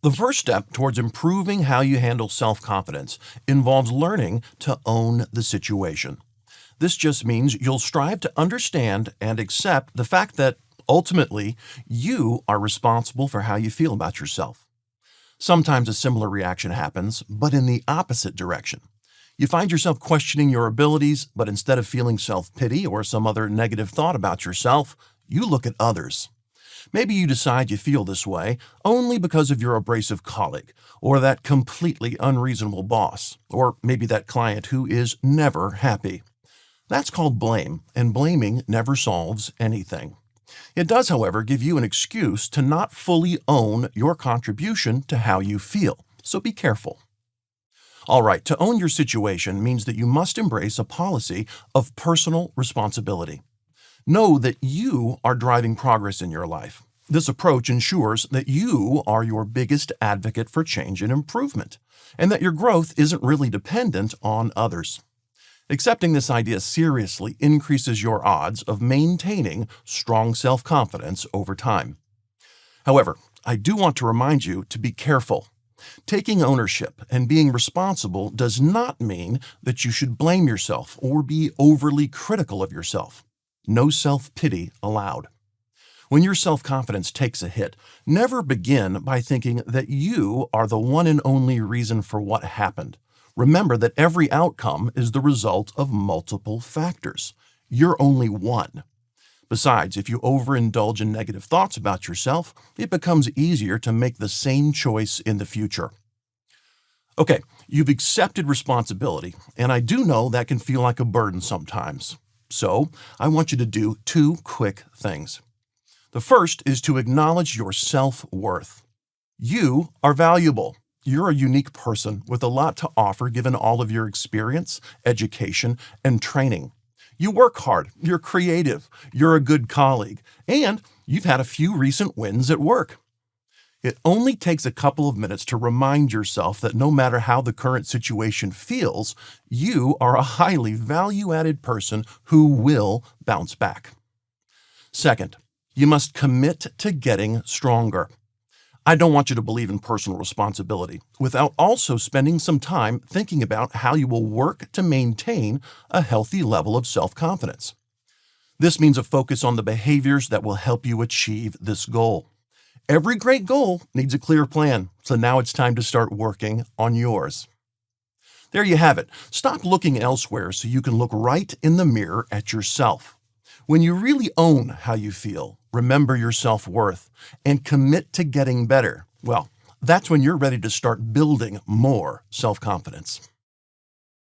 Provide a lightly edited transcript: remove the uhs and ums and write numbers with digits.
The first step towards improving how you handle self-confidence involves learning to own the situation. This just means you'll strive to understand and accept the fact that ultimately you are responsible for how you feel about yourself. Sometimes a similar reaction happens, but in the opposite direction. You find yourself questioning your abilities, but instead of feeling self-pity or some other negative thought about yourself, you look at others. Maybe you decide you feel this way only because of your abrasive colleague, or that completely unreasonable boss, or maybe that client who is never happy. That's called blame, and blaming never solves anything. It does, however, give you an excuse to not fully own your contribution to how you feel, so be careful. All right, to own your situation means that you must embrace a policy of personal responsibility. Know that you are driving progress in your life. This approach ensures that you are your biggest advocate for change and improvement, and that your growth isn't really dependent on others. Accepting this idea seriously increases your odds of maintaining strong self-confidence over time. However, I do want to remind you to be careful. Taking ownership and being responsible does not mean that you should blame yourself or be overly critical of yourself. No self-pity allowed. When your self-confidence takes a hit, never begin by thinking that you are the one and only reason for what happened. Remember that every outcome is the result of multiple factors. You're only one. Besides, if you overindulge in negative thoughts about yourself, it becomes easier to make the same choice in the future. Okay, you've accepted responsibility, and I do know that can feel like a burden sometimes. So, I want you to do two quick things. The first is to acknowledge your self-worth. You are valuable. You're a unique person with a lot to offer given all of your experience, education, and training. You work hard, you're creative, you're a good colleague, and you've had a few recent wins at work. It only takes a couple of minutes to remind yourself that no matter how the current situation feels, you are a highly value-added person who will bounce back. Second, you must commit to getting stronger. I don't want you to believe in personal responsibility without also spending some time thinking about how you will work to maintain a healthy level of self-confidence. This means a focus on the behaviors that will help you achieve this goal. Every great goal needs a clear plan, so now it's time to start working on yours. There you have it. Stop looking elsewhere so you can look right in the mirror at yourself. When you really own how you feel, remember your self-worth, and commit to getting better, well, that's when you're ready to start building more self-confidence.